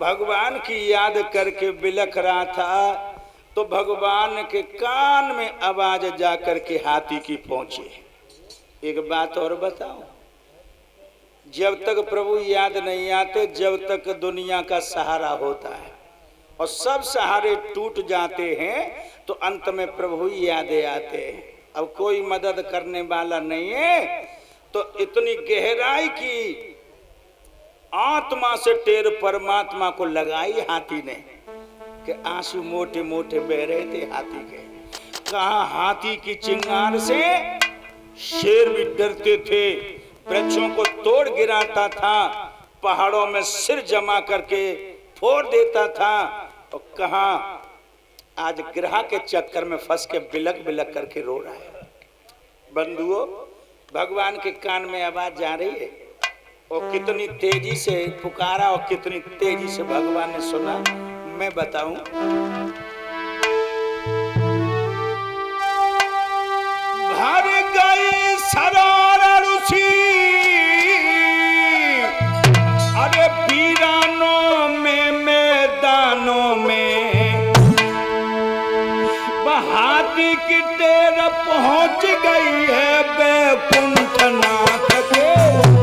भगवान की याद करके बिलख रहा था, तो भगवान के कान में आवाज जा करके हाथी की पहुंची। एक बात और बताओ, जब तक प्रभु याद नहीं आते, जब तक दुनिया का सहारा होता है और सब सहारे टूट जाते हैं, तो अंत में प्रभु ही याद आते हैं। अब कोई मदद करने वाला नहीं है, तो इतनी गहराई की आत्मा से टेर परमात्मा को लगाई हाथी ने कि आंसू मोटे मोटे बह रहे थे हाथी के। कहा हाथी की चिंगार से शेर भी डरते थे, वृक्षों को तोड़ गिराता था, पहाड़ों में सिर जमा करके फोड़ देता था। और कहा आज ग्रह के चक्कर में फंस के बिलक बिलक करके रो रहा है। बंधुओं, भगवान के कान में आवाज जा रही है और कितनी तेजी से पुकारा और कितनी तेजी से भगवान ने सुना, मैं बताऊं। भर गई सरारा रुचि, अरे वीरानों में मैदानों में, हाथी की टेर पहुंच गई है बैकुंठनाथ के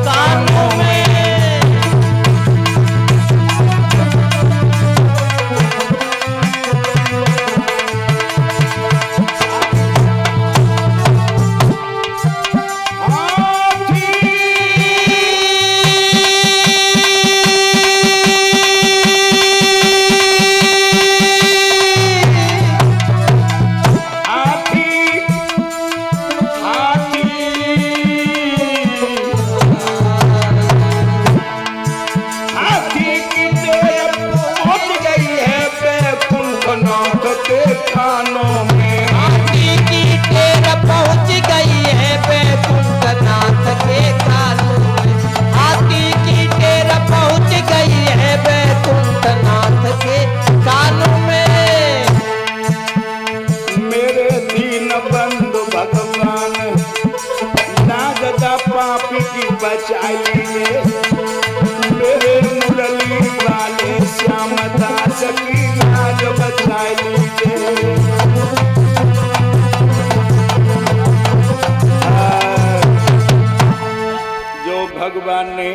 कानों में। बचा लीजिए मेरे मुरली वाले श्याम दास की लाज बचा लीजिए। जो भगवान ने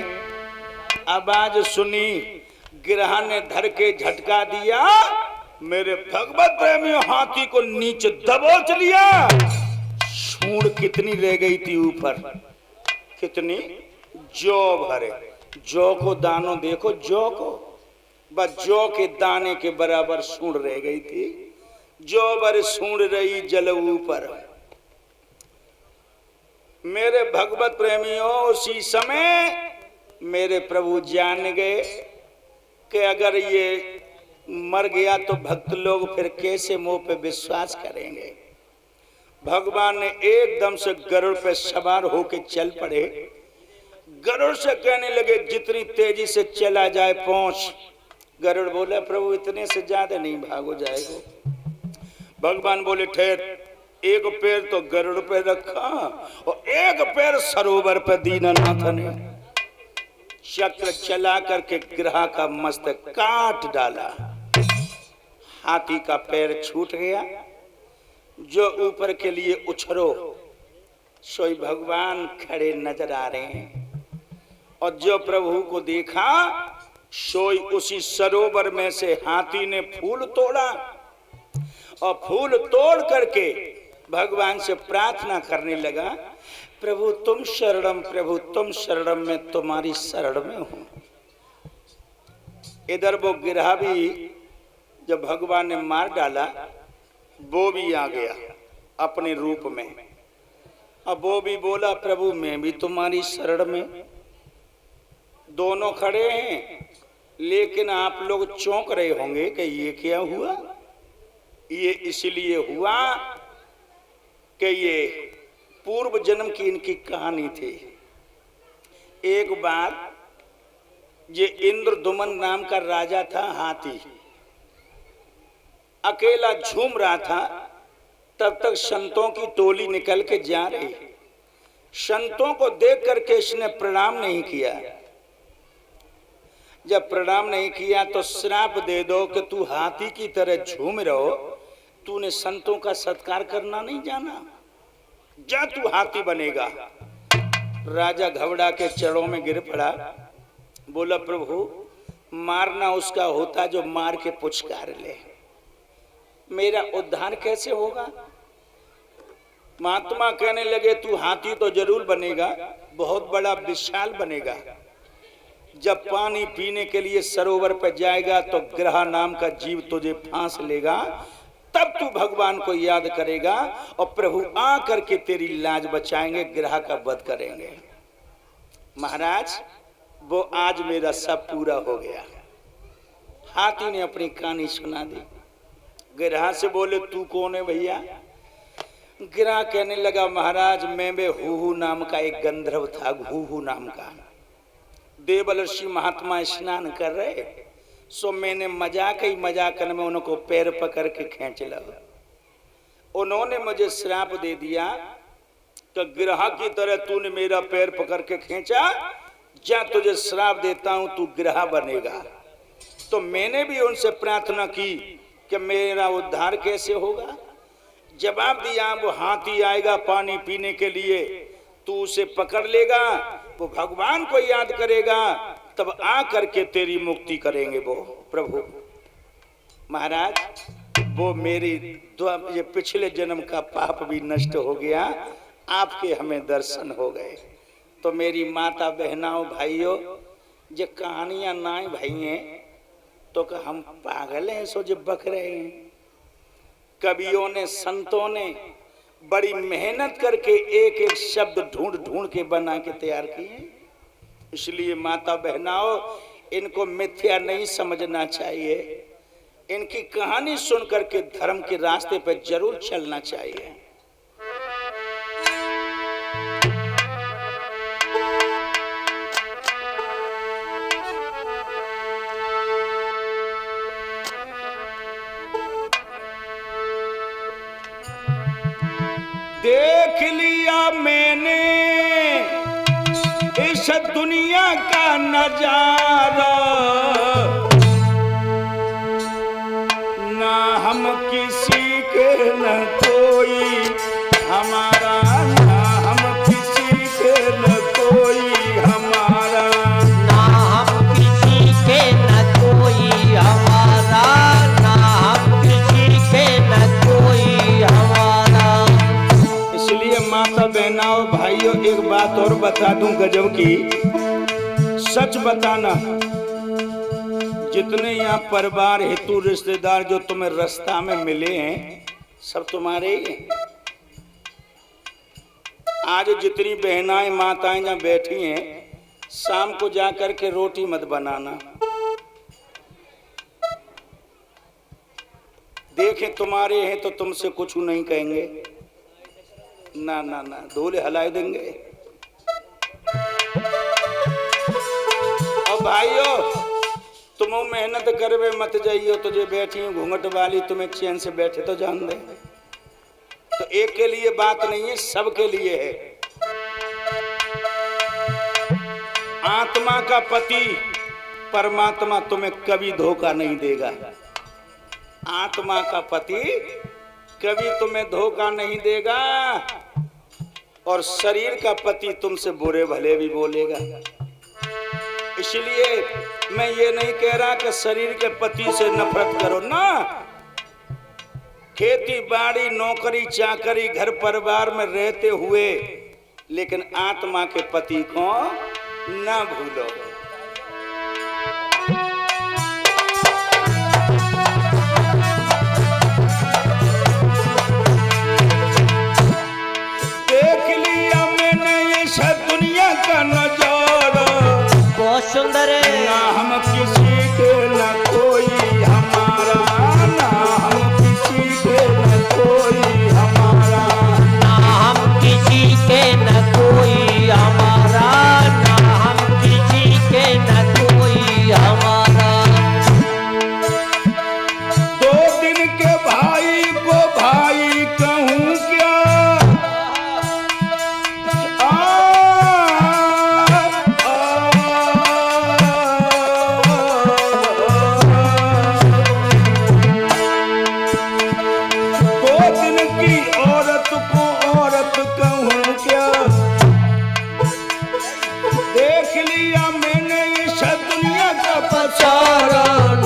आवाज सुनी, गिरह ने धर के झटका दिया, मेरे भगवत प्रेमियों हाथी को नीचे दबोच लिया। सूंड कितनी रह गई थी ऊपर, कितनी, जौ भरे। जौ को दानों देखो, जौ को, बस जौ के दाने के बराबर सूंड रह गई थी। जौ भर सूंड रही जल ऊपर। मेरे भगवत प्रेमियों, उसी समय मेरे प्रभु जान गए कि अगर ये मर गया तो भक्त लोग फिर कैसे मुंह पे विश्वास करेंगे। भगवान ने एकदम से गरुड़ पे सवार होके चल पड़े। गरुड़ से कहने लगे जितनी तेजी से चला जाए पहुंच। गरुड़ बोला प्रभु इतने से ज्यादा नहीं, भागो जाएगा। भगवान बोले ठहर, एक पैर तो गरुड़ पे रखा और एक पैर सरोवर पे दीनानाथ ने चक्र चला करके ग्रह का मस्तक काट डाला। हाथी का पैर छूट गया। जो ऊपर के लिए उछरो सोई भगवान खड़े नजर आ रहे हैं, और जो प्रभु को देखा सोई उसी सरोवर में से हाथी ने फूल तोड़ा और फूल तोड़ करके भगवान से प्रार्थना करने लगा, प्रभु तुम शरणम, प्रभु तुम शरणम, मैं तुम्हारी शरण में हूं। इधर वो गिरहा भी जब भगवान ने मार डाला, वो भी आ गया अपने रूप में। अब वो भी बोला प्रभु मैं भी तुम्हारी शरण में। दोनों खड़े हैं, लेकिन आप लोग चौंक रहे होंगे कि ये क्या हुआ। ये इसलिए हुआ कि ये पूर्व जन्म की इनकी कहानी थी। एक बार ये इंद्रदुमन नाम का राजा था, हाथी अकेला झूम रहा था। तब तक संतों की टोली निकल के जा रही। संतों को देख करके इसने प्रणाम नहीं किया। जब प्रणाम नहीं किया तो श्राप दे दो कि तू हाथी की तरह झूम रहो, तूने संतों का सत्कार करना नहीं जाना, जा तू हाथी बनेगा। राजा घबरा के चरणों में गिर पड़ा, बोला प्रभु मारना उसका होता जो मार के पुचकार ले, मेरा उद्धार कैसे होगा। महात्मा कहने लगे तू हाथी तो जरूर बनेगा, बहुत बड़ा विशाल बनेगा। जब पानी पीने के लिए सरोवर पर जाएगा तो ग्रह नाम का जीव तुझे फांस लेगा, तब तू भगवान को याद करेगा और प्रभु आ करके तेरी लाज बचाएंगे, ग्रह का वध करेंगे। महाराज वो आज मेरा सब पूरा हो गया। हाथी ने अपनी कहानी सुना दी। गिरहा से बोले तू कौन है भैया। गिरहा कहने लगा महाराज मैं हूहू नाम का एक गंधर्व था, हूहू नाम का। देवलर्षि महात्मा स्नान कर रहे, सो मैंने मजाक में उनको पैर पकड़ के खींच लिया। उन्होंने मुझे श्राप दे दिया तो गिरहा की तरह तूने मेरा पैर पकड़ के खींचा, जा तुझे श्राप देता हूं तू गिरहा बनेगा। तो मैंने भी उनसे प्रार्थना की कि मेरा उद्धार कैसे होगा। जवाब दिया वो हाथी आएगा पानी पीने के लिए, तू उसे पकड़ लेगा, वो भगवान को याद करेगा, तब आ करके तेरी मुक्ति करेंगे वो प्रभु। महाराज वो मेरी ये पिछले जन्म का पाप भी नष्ट हो गया, आपके हमें दर्शन हो गए। तो मेरी माता बहनाओं भाइयों, जो कहानियां ना भाई तो हम पागल हैं सो जो बक रहे हैं। कवियों ने संतों ने बड़ी मेहनत करके एक एक शब्द ढूंढ ढूंढ के बना के तैयार किए। इसलिए माता बहनाओं इनको मिथ्या नहीं समझना चाहिए, इनकी कहानी सुन करके धर्म के रास्ते पर जरूर चलना चाहिए। देख लिया मैंने इस दुनिया का नजारा, ना हम किसी के न कोई हमारा, ना हम किसी के न कोई हमारा, ना हम किसी के न कोई हमारा, ना हम किसी के न कोई हमारा। इसलिए माता बहनाओं भाइयों एक बात और बता दूं गजब की, सच बताना, जितने यहाँ परिवार हेतु रिश्तेदार जो तुम्हें रास्ता में मिले हैं सब तुम्हारे ही हैं। आज जितनी बहनाएं माताएं जहाँ बैठी हैं, शाम को जाकर के रोटी मत बनाना, देखें तुम्हारे हैं तो तुमसे कुछ नहीं कहेंगे, ना ना ना धोले हलाए देंगे। और भाइयों तुम मेहनत करवे मत जाइयो, तुझे बैठी हूँ घूंघट वाली, तुम्हें चैन से बैठे तो जान दे। तो एक के लिए बात नहीं है, सबके लिए है। आत्मा का पति परमात्मा तुम्हें कभी धोखा नहीं देगा। आत्मा का पति कभी तुम्हें धोखा नहीं देगा, और शरीर का पति तुमसे बुरे भले भी बोलेगा। इसलिए मैं ये नहीं कह रहा कि शरीर के पति से नफरत करो ना, खेती बाड़ी नौकरी चाकरी घर परिवार में रहते हुए, लेकिन आत्मा के पति को ना भूलो। देख लिया मैंने ये सब दुनिया का नजारा, बहुत सुंदर है। ना हम किसी के न कोई हमारा, ना हम किसी के न कोई हमारा, ना हम किसी के न कोई हमारा, ना हम किसी देख लिया मैंने इस दुनिया का पसारा।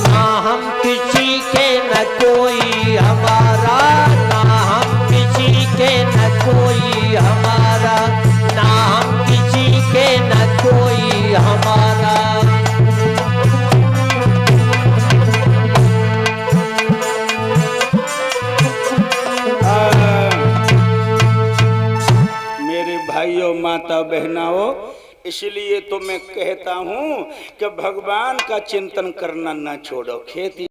ना हम किसी के न कोई हमारा, ना हम किसी के न कोई हमारा, ना हम किसी के न कोई हमारा। मेरे भाइयों माता बहनाओं, इसलिए तो मैं कहता हूँ कि भगवान का चिंतन करना ना छोड़ो। खेती